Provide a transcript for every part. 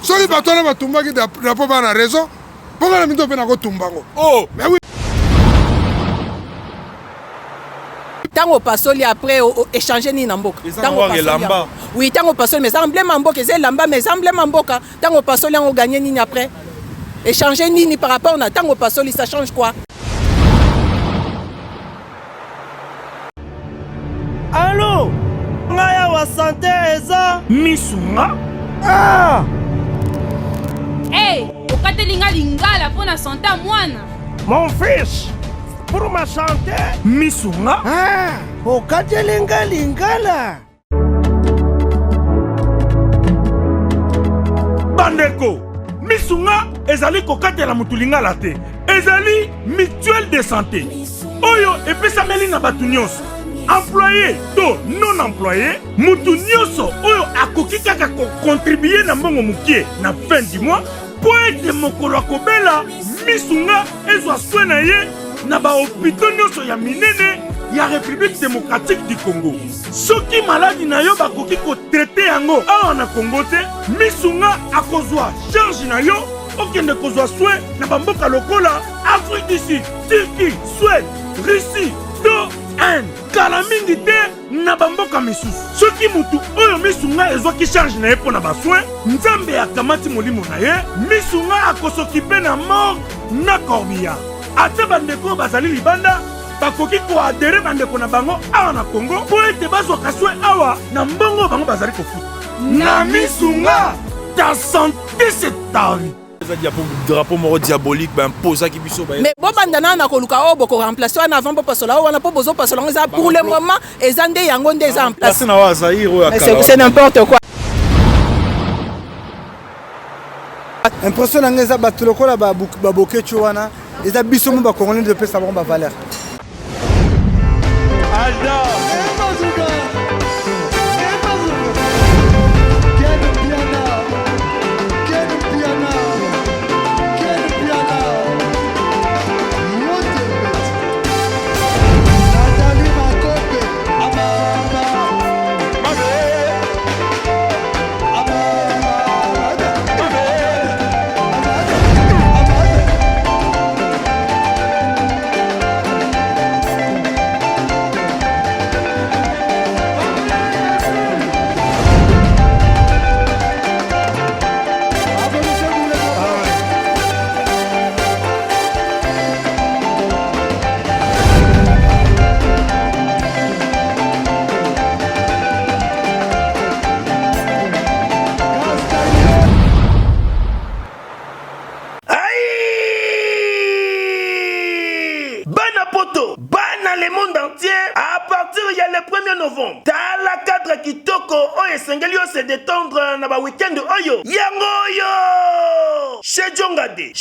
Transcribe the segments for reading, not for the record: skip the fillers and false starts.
soki bato wana batumbaki drapeau bana na raison mpo na mito mpe nakotumbango. Mais oui. Tango pasoli après échanger ni namboka. Tango pasoli. Oui, tango pasoli mais emblème mboka, c'est lamba mais emblème mboka. Tango pasoli on gagner ni après. Échanger ni par rapport na tango pasoli ça change quoi? Allô? Ngaya wa santé eza misunga? Hey, okatelinga lingala pona santé mwana. Mon fils, pour ma santé misunga? Okatelinga lingala. Bandeko, misunga ezali kokatela mutu lingala te. Ezali mutuelle de santé. Oyo epesameli na batu nyonso. Employé to non employé, mutu nyonso oyo akoki kaka ko contribuer na mbongo mukie na fin du mois po ete mokolo akobela misunga ezwa soin na ye na ba hôpitaux nyonso ya minene ya République démocratique du Congo. Soki maladi na yo bakoki ko traiter yango awa na Congo te, misunga akozwa charge na yo okende kozwa soin na bamboka lokola Afrique du Sud, Turquie, Suède, Russie, to kala mingi te na bamboka misusu. Soki mutu oyo misunga ezwaki charge na ye mpo na basoin, nzambe akamati molimo na ye, misunga akosokipe na mort na corbillard. Ate bandeko bazali libanda bakoki koadere bandeko na bango awa na Congo po ete bazwaka soin awa na mbongo bango bazali kofuta. Na misunga, ta santé c'est ta vie. Drapeau moro diabolique ben posa ki biso ba. Mais bon bandana na koluka o boko remplacer na avant pas cela wana po bozo pas cela pour le moment ezande yango nde za en place. C'est na wa Zaïre o akala. C'est n'importe quoi. Impression na ngeza bato lokola ba bokecho wana eza biso mo ba congolais de pesa ba valeur. Se détendre na ba week-end oyo yango yo chez Jongade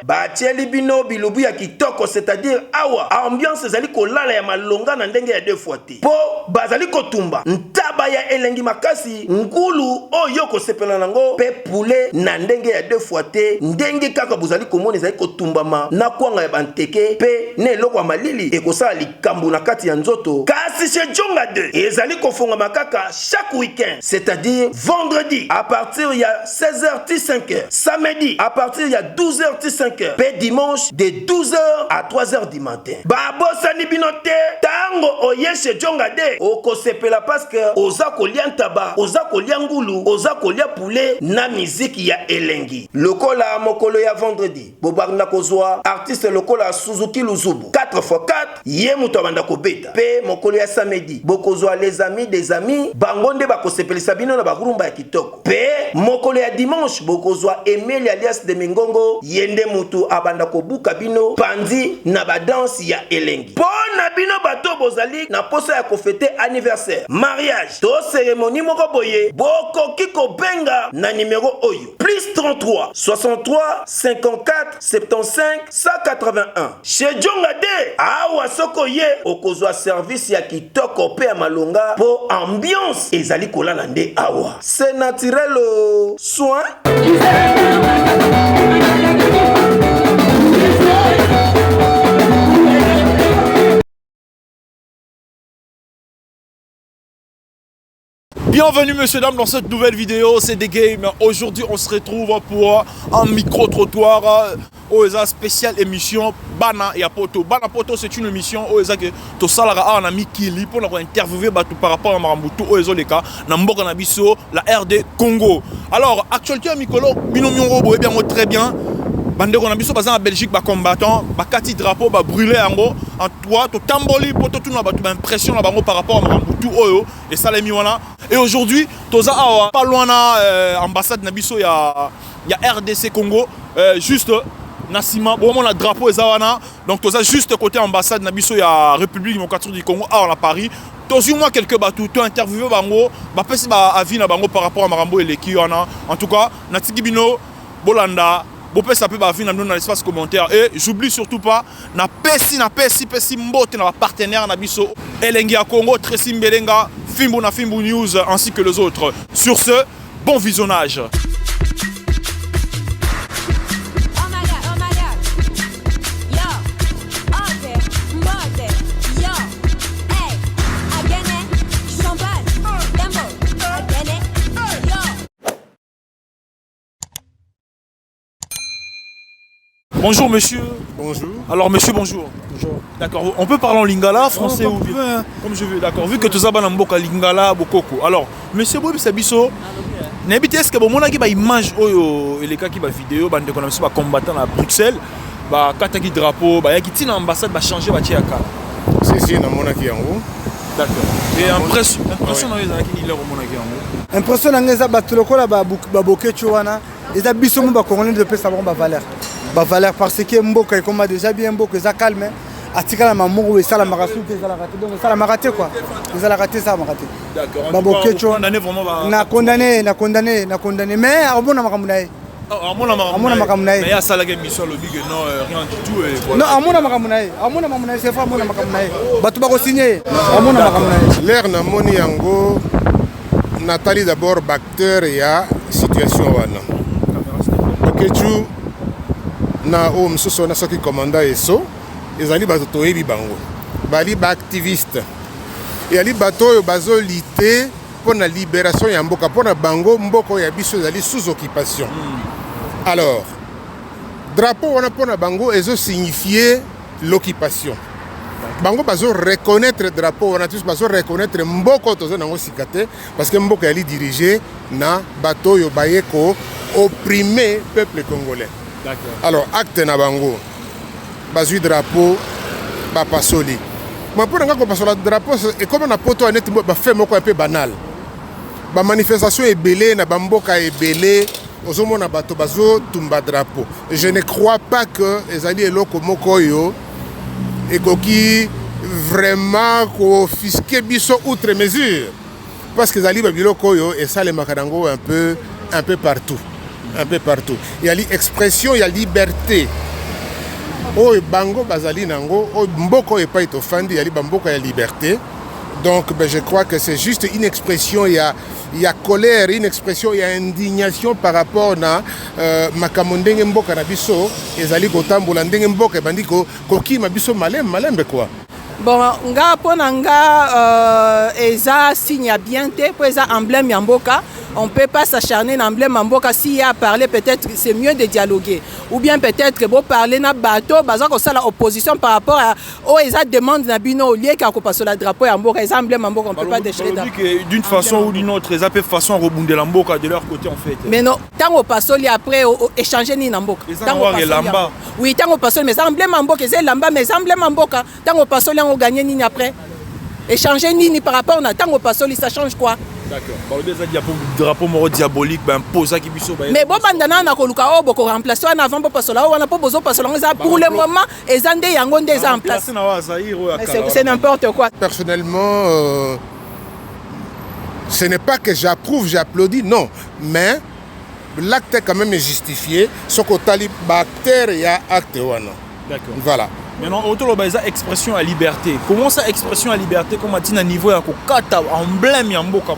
batieli bino bilubu ya kitoko, c'est-à-dire awa ambiance ezali kolala ya malonga na ndenge ya deux fois te po bazali kotumba ntaba ya elengi makasi ngulu oyo kosepela nango pe poulet na ndenge ya deux fois te ndenge kaka bozali komona ezali kotumbama na kwanga ya banteke pe ne eloko ya malili ekosala likambo na kati ya nzoto. Kasi chez Jongade ezali kofonga makaka chaque week-end, c'est-à-dire vendredi à partir il y a 16h-5h, samedi à partir il y a 12h-5h, puis dimanche de 12h à 3h du matin. Babosa ni binote tango oye chez Jongade okosepela parce que oza kolia ntaba, oza kolia ngulu, oza kolia poulet na musique ya elengi. Lokola mokolo ya vendredi bobarna kozwa artiste lokola Suzuki Luzubu 4x4 ye muto banda kobeta. Pe mokolo ya samedi bokozwa les amis des amis bangonde bakosepelisa bino na bagurumba ya kitoko. Pe mokolo ya dimanche bokozwa Emile alias de Mingongo yende mutu abanda kobuka bino pandi na badansi ya elengi. Pona bino bato bozali na posa ya kofete anniversaire, mariage to cérémonie moko boye bokoki kobenga na numéro oyo plus 33 63 54 75 181. Chez Jongade awa soko ye okozwa service ya kitoko pe ya malonga po ambiance ezali kolala nde awa. C'est naturel soin. Bienvenue messieurs dames dans cette nouvelle vidéo, c'est des games. Aujourd'hui on se retrouve pour un micro-trottoir aux spéciale émission Bana et Poto. Bana Poto c'est une émission où to salara a ami Kili pour interviewer par rapport à Marambutu aux Leka na mboka na biso la RD Congo. Alors actualité Mikolo binomio boye bien très bien. Bande on a biso baza en Belgique ba combattant ba kati drapeau ba brûler yango en toi to tamboli poto tout na ba impression na bango par rapport à Marambutu oyo et ça les mi wana. Et aujourd'hui toza awa pas loin na ambassade na biso ya RDC Congo juste Nassima bon on a drapeau ezawana donc toza juste côté ambassade na biso ya République démocratique du Congo à Paris. Tozu moi quelques bateaux to interviewé bango ba pesi ba avis na bango par rapport à Marambo et l'équipe wana. En tout cas natiki bino bolanda Bopé ça peut dans l'espace commentaire et j'oublie surtout pas na pesi mbote na partenaire na biso Elengi à Congo Tracy Mbelenga Fimbo na Fimbo News ainsi que les autres. Sur ce, bon visionnage. Bonjour monsieur. Bonjour. Alors monsieur bonjour. Bonjour. D'accord, on peut parler en lingala, français ou bien comme je veux. D'accord, vu que tu as mboka lingala bokoko. Alors monsieur Bob Sabiso, n'habite est-ce que bon mona ki ba image oyo eleka ki ba vidéo bande ko na biso ba combattant à Bruxelles, ba kataki drapeau, ba yaki tina ambassade ba changer ba tiaka. C'est na mona ki yango. D'accord. Et impression na yeza ki ile mona ki yango. Impression na ngeza bato lokola ba bokecho wana, eza biso mo ba congolais de pesa ba valeur. Ba valeur parce que mboka comme déjà bien mboka ça calme atika la mamour et ça la marasu que ça la raté donc ça la raté quoi ça la raté ça raté d'accord ba bokecho condamné vraiment na condamné mais amona makamunaye amona makamunaye mais ya sala ke mission le big non rien du tout et voilà non amona makamunaye c'est pas amona makamunaye bato ba ko signer amona makamunaye l'air na moni yango Nathalie d'abord acteur ya situation wana bokecho na o msuso na soki commanda eso ezali bato toyebi bango bali ba activiste et ali bato oyo bazolite pour la libération ya mboka pour na bango mboko ya biso ezali sous occupation. Alors drapeau wana pour na bango ezo signifier l'occupation bango bazo reconnaître drapeau wana tous bazo reconnaître mboko tozo nango sikate parce que mboko yali diriger na bato yo bayeko opprimer peuple congolais. Alors, acte na bango, bazui drapeau, pasoli. Mais pour qu'on passe le drapeau, et comme on a poto net, fait un peu banal. La manifestation est belée, na bamboka est belée, aux hommes na bato bazo tumba drapeau. Je ne crois pas que les alliés locaux mokoyo et qui vraiment confisquer biso outre mesure, parce que les alliés babilokoyo et ça les makadango un peu partout. Un peu partout. Il y a l'expression, il y a liberté. Oh, bango bazali nango, oh mboko et pas itofandi, il y a bamboko et liberté. Donc ben, je crois que c'est juste une expression, il y a colère, une expression, il y a indignation par rapport à makamondenge mboka na biso, ezali kotambola ndenge mboka bandi ko koki mabiso malembe quoi. Bon, nga pona nga eza signe ya bien te, po eza emblème ya mboka. On ne peut pas s'acharner dans l'emblème Mboka. S'il y a parlé, peut-être c'est mieux de dialoguer. Ou bien peut-être que vous parlez dans bateau, parce que la opposition par rapport à ils demandent dans bino au lieu qu'à passer le drapeau à Mboka, les emblèmes Mboka, on ne peut pas déchirer. D'une façon ou d'une autre, ils ont façon à rebondir la Mboka de leur côté en fait. Mais non, tant qu'on passe après échanger ni Mboka. Oui, tant qu'on passe mais les emblèmes Mboka, c'est lamba mais les emblèmes Mboka, tant qu'on passe on gagne ni après. Échanger ni par rapport à tant qu'on passe ça change quoi? D'accord. Bah, le drapeau moro diabolique, ben posa qui biso. Mais bon, bandana na koluka o boko remplacer en avant pour passer là, on n'a pas besoin passer là. Pour le moment, ils ont des yangon des en place. C'est n'importe quoi. Personnellement, ce n'est pas que j'approuve, j'applaudis, non. Mais l'acte est quand même justifié. Ce que talib acteur et acte wana. D'accord. Voilà. Maintenant, autour de ça, expression à liberté. Comment ça, expression à liberté, comme à niveau à emblème Yamboka?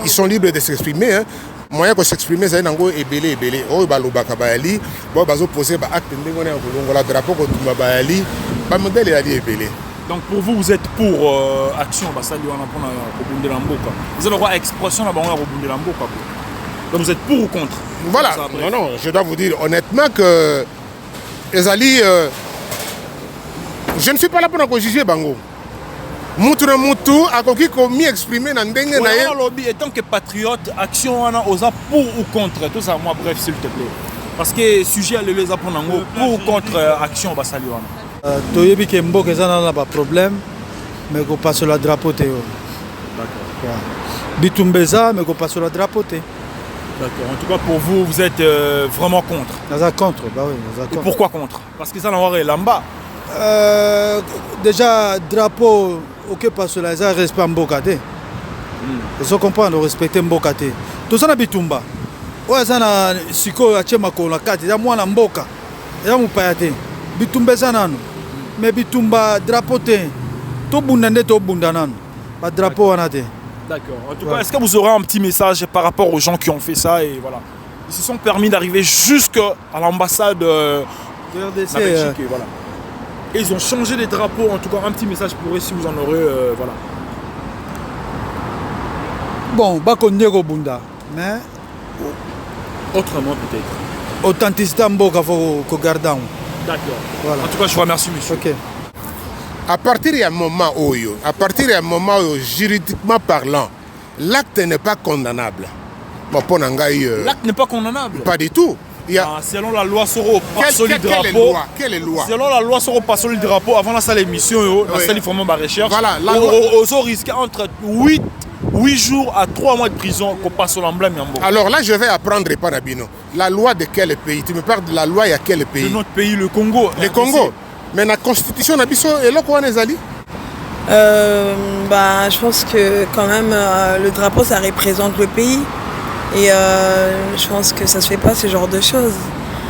Ils sont libres de s'exprimer. Hein. Moyen de s'exprimer, c'est un peu ébélé. Oh, balobaka baali, bon, bazo poser ba acte ndengone en kolongola drapeau contre baali, ba modèle est ébélé. Donc pour vous, vous êtes pour action basali wana pona kobundela mboka. Vous avez le droit à expression na bango ya kobundela mboka. Donc vous êtes pour ou contre? Voilà. Non, je dois vous dire honnêtement que ezali je ne suis pas là pour juger bango. Mutu na mutu akoki komi exprimer na ndenge na ye. Lobby étant que patriote, action wana oza pour ou contre? Tout ça moi bref s'il te plaît. Parce que sujet à les pour ou contre action basali wana. Toyebi ke mboka eza na ba problème mais ko passe la drapeau te. D'accord. Bitumbeza mais ko passe la drapeau te. D'accord. En tout cas pour vous, vous êtes vraiment contre. Naza contre, bah oui, naza contre. Et pourquoi contre? Parce que ça n'aura lamba. Déjà drapeau OK passe la ça respect mboka te. Ils sont comprendre respecter mboka te. Tout ça na bitumba. Ouais ça na siko ya chema ko na kati ya mwana mboka. Ya mupaya te. Bitumba ça nanu. Mais bitumba drapeau te. To bunda nde to bunda nanu. Pas drapeau wana te. D'accord. En tout cas, est-ce que vous aurez un petit message par rapport aux gens qui ont fait ça et voilà. Ils se sont permis d'arriver jusqu'à l'ambassade de RDC, la Belgique et voilà. Et ils ont changé les drapeaux. En tout cas, un petit message pour eux si vous en aurez voilà. Bon, bakondeko bunda, mais Autrement peut-être. authenticité mboka faut garder. D'accord. Voilà. En tout cas, je vous remercie monsieur. OK. À partir d'un moment où, juridiquement parlant, l'acte n'est pas condamnable. Bon, pour Nangaï, L'acte n'est pas condamnable. pas du tout. Il y a... selon la loi Soro Passoli drapeau. Quelle est la loi? Selon la loi Soro Passoli drapeau, avant la salle émission, la salle vraiment ma recherche. Voilà, la loi. Aux risques entre 8 jours à 3 mois de prison qu'on passe sur l'emblème. Alors là, je vais apprendre par Abino. La loi de quel pays? Tu me parles de la loi, il y a quel pays? De notre pays, le Congo. Le Congo. Mais la constitution d'Abisso, et là, quoi, Nezali? Je pense que quand même, le drapeau, ça représente le pays. Et je pense que ça se fait pas ce genre de choses.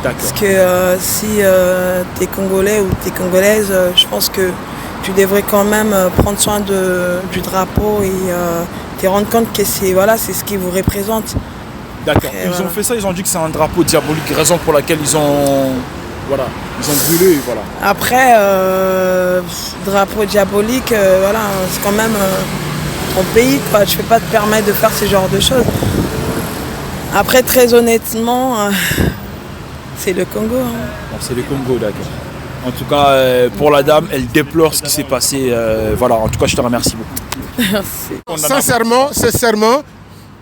Parce que si tu es Congolais ou tu es Congolaise, je pense que tu devrais quand même prendre soin du drapeau et te rendre compte que c'est ce qui vous représente. D'accord. Ils ont fait ça, ils ont dit que c'est un drapeau diabolique, raison pour laquelle ils ont brûlé, voilà. Après, drapeau diabolique, c'est quand même ton pays, quoi. Tu ne peux pas te permettre de faire ce genre de choses. Après, très honnêtement, c'est le Congo. Bon, c'est le Congo, d'accord. En tout cas, pour la dame, elle déplore ce qui s'est passé. Voilà, en tout cas, je te remercie beaucoup. Merci. Sincèrement,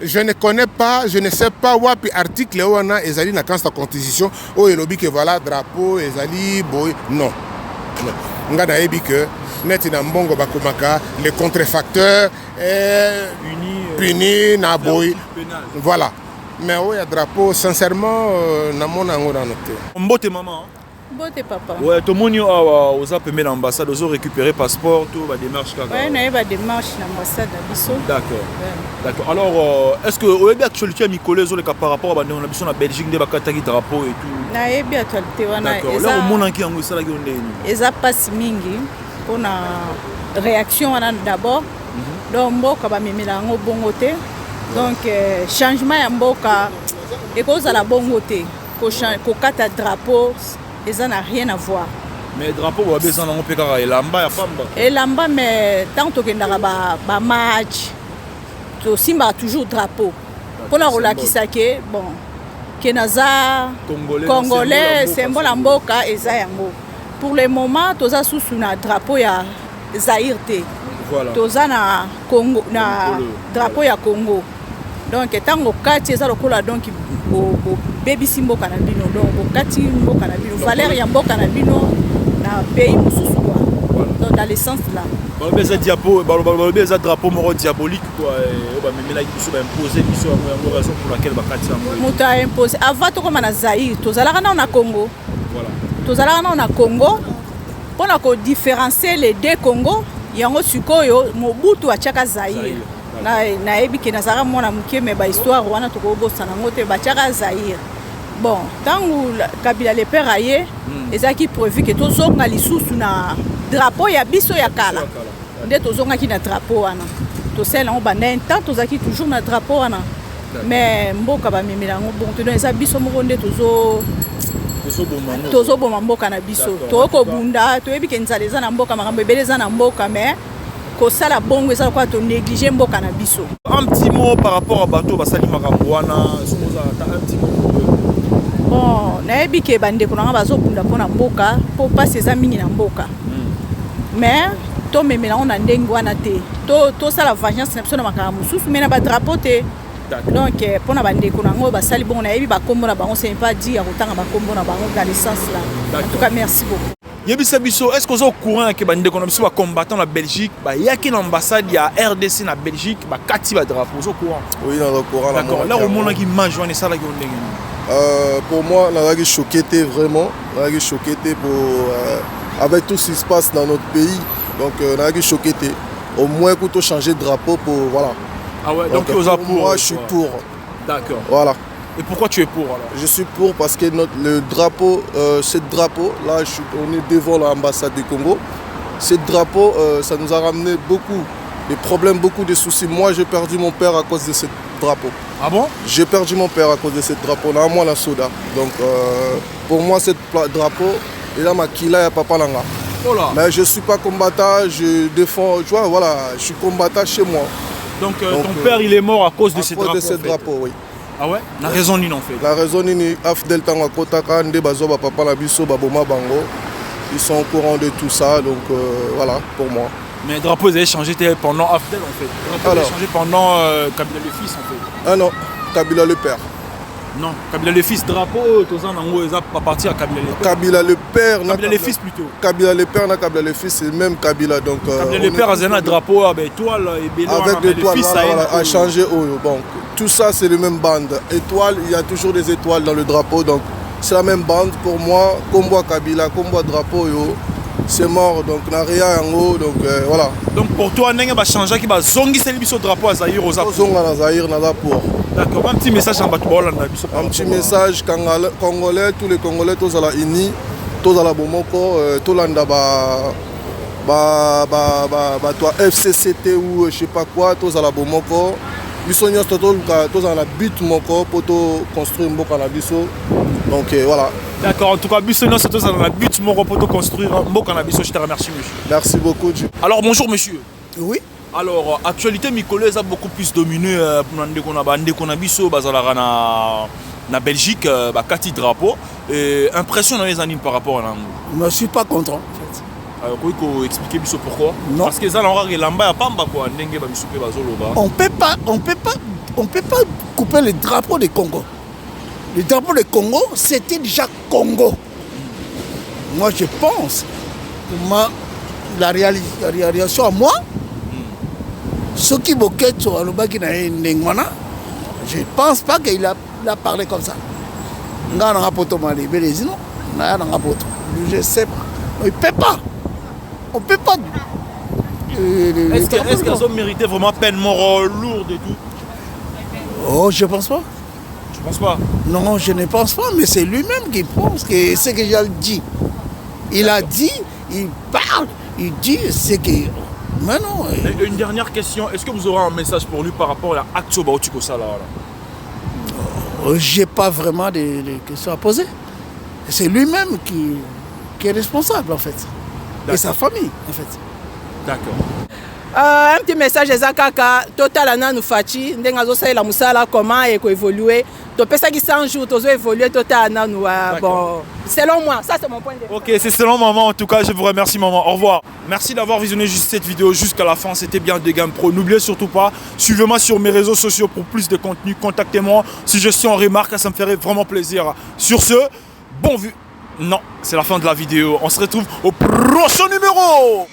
je ne connais pas, je ne sais pas où article où on a ezali na la constitution où il dit que voilà drapeau ezali boy non. On a dit que net na mbongo bakomaka les contrefacteurs punis na boy. Voilà. Mais oui, il drapeau sincèrement na mona ngona noté. Mbote maman. Mbote papa. Ouais, tout le monde aux appelés l'ambassade, ils ont récupéré passeport, tout va démarche là. Ouais, on a des démarches l'ambassade d'Abisso. D'accord. D'accord. Alors, est-ce que vous avez actualité à Nicolas par rapport à la Belgique, des bakataki drapeau et tout? Na yebi actualité wana. D'accord. Là au monde qui en ça la gueule. Eza passe mingi pour na réaction wana d'abord. Donc mboka ba memela ngo bongo te. Donc changement ya mboka et cause à la bongo te. Ko kata drapeau, ça n'a rien à voir. Mais drapeau va besoin d'en pécar et lamba ya pamba. Et lamba mais tant que ndara ba match to simba toujours drapeau. Pour la relakisa ke bon kenaza congolais symbole ya mboka eza yango. Pour le moment toza sous na drapeau ya Zaïre te. Voilà. Toza na Congo na drapeau ya Congo. Donc tango kati eza lokola donc baby simboka na bino donc kati mboka na bino valeur ya mboka na bino na pays mususu quoi. Donc dans le sens là. Balobeza diapo, balobeza drapeau moro diabolique quoi et ba memela biso ba imposer biso en raison pour laquelle ba kati yango. Muta imposer avant to comme na Zaïre, tozalaka na Congo. Voilà. Tozalaka na Congo. Pour na ko différencier les deux Congo, yango sikoyo Mobutu achaka Zaïre. Na yebi ke nazara mona muke me ba histoire wana tokobosa na ngote ba chaka Zaïre. Bon, tangu Kabila le père aye, ezaki prévu que tozonga lisusu na drapeau ya biso ya kala. Nde tozonga ki na drapeau wana. To sela on banda temps tozaki toujours na drapeau wana. Mais mboka ba memela ngo bon to eza biso moko nde tozo tozoboma mboka na biso tokobunda toyebi ke nzala eza na mboka makambo ebele eza na mboka mais kosala bongo eza kwa to négliger mboka na biso. Un petit mot par rapport à bateau basali makambo wana un petit mot. Bon nayebi ke bandeko nanga bazobunda mpona mboka mpo pasi eza mingi na mboka mais tomemela ngo na ndenge wana te tosala vengeance na biso na makambo mosusu mais na badrapeau te. Donc pour na bandeko nango basali bon nayebi bakombo na bango c'est pas dire kotanga bakombo na bango dans le sens là. En tout cas merci beaucoup. Yebisa biso est-ce que vous êtes au courant que bandeko na biso ba combattant na Belgique ba yaki na ambassade ya RDC na Belgique ba kati ba drapeau au courant? Oui, dans le courant. D'accord. Là au monde qui mange on est ça là qui on pour moi on a choqué vraiment, on a choqué pour avec tout ce qui se passe dans notre pays. Donc on a choqué au moins qu'on changer de drapeau pour voilà. Ah ouais, donc pour moi je suis pour. D'accord. Voilà. Et pourquoi tu es pour alors? Je suis pour parce que le drapeau, ce drapeau, là on est devant l'ambassade du Congo. Ce drapeau, ça nous a ramené beaucoup de problèmes, beaucoup de soucis. Moi j'ai perdu mon père à cause de ce drapeau. Ah bon? J'ai perdu mon père à cause de ce drapeau, là moi la soda. Donc pour moi ce drapeau, il a ma kila et papa langa. Oh là. Mais je ne suis pas combattant, je défends, tu vois, voilà, je suis combattant chez moi. Donc ton père il est mort à cause de ce drapeau? À cause de ce drapeau, oui. Ah ouais? La raison ni en fait. La raison ni afdel tanga kotaka nde bazoba papa la biso baboma bango. Ils sont au courant de tout ça, donc voilà pour moi. Mais le drapeau ils avaient changé pendant Afdel en fait. Le drapeau ils avaient changé pendant Kabila le fils en fait. Ah non, Kabila le père. Non, Kabila le fils, drapeau, tout ça, ils ont pas parti à Kabila le père. Kabila le père, Kabila le fils plutôt. Kabila le père, Kabila le fils, c'est même Kabila. Donc, Kabila le père a un drapeau avec étoile et bélo. Avec l'étoile, a changé. Bon, tout ça, c'est la même bande. Étoile, il y a toujours des étoiles dans le drapeau. Donc, c'est la même bande. Pour moi, Kombo Kabila, Kombo drapeau, c'est mort. Donc, n'a rien en haut. Donc, voilà. Donc, pour toi, il va changer, il va zongi ce drapeau à Zahir aux Apos. Zonga Zahir, n'a pour. D'accord, un petit message en Batouba. Un petit message, Congolais, tous les Congolais, tous à la INI, tous à la Bomoko, tous l'anda toi FCCT ou je sais pas quoi, tous à la Bomoko. Tous à la but moko pour construire un beau cannabis. Donc voilà. D'accord, en tout cas, Bissonio, c'est tous à la but moko pour construire un beau cannabis. Je te remercie, monsieur. Merci beaucoup. Alors, bonjour, monsieur. Oui. Alors, actualité Mikolé a beaucoup plus dominé na Belgique, Kati drapeau. Impression dans les années par rapport à l'angle. Je ne suis pas content en fait. Alors, il faut expliquer pourquoi. Non. Parce que ça, on peut pas couper le drapeau du Congo. Le drapeau du Congo, c'était déjà Congo. Moi, je pense, la réalisation à moi, ce qui boquette sur le baki na Nengwana, je ne pense pas qu'il a parlé comme ça. Je sais pas. On ne peut pas. On ne peut pas. Est-ce qu'ils ont mérité vraiment peine mort lourde et tout? Oh, je ne pense pas. Tu ne penses pas? Non, je ne pense pas, mais c'est lui-même qui pense que c'est ce que j'ai dit. Il a dit, il parle, il dit ce que... Mais non. Une dernière question, est-ce que vous aurez un message pour lui par rapport à l'Action Baotiko Sala? Je n'ai pas vraiment de questions à poser. C'est lui-même qui est responsable en fait. Et sa famille en fait. D'accord. Un petit message ezakaka total nanu fachi ndenga zo salela musala comment évoluer to pesa ki 100 jours to évoluer total nanu bon selon moi ça c'est mon point de vue. OK, c'est selon maman en tout cas, je vous remercie maman. Au revoir. Merci d'avoir visionné juste cette vidéo jusqu'à la fin, c'était bien de Game Pro. N'oubliez surtout pas, suivez-moi sur mes réseaux sociaux pour plus de contenu, contactez-moi si je suis en remarque, ça me ferait vraiment plaisir. Sur ce, bon vue. Non, c'est la fin de la vidéo. On se retrouve au prochain numéro.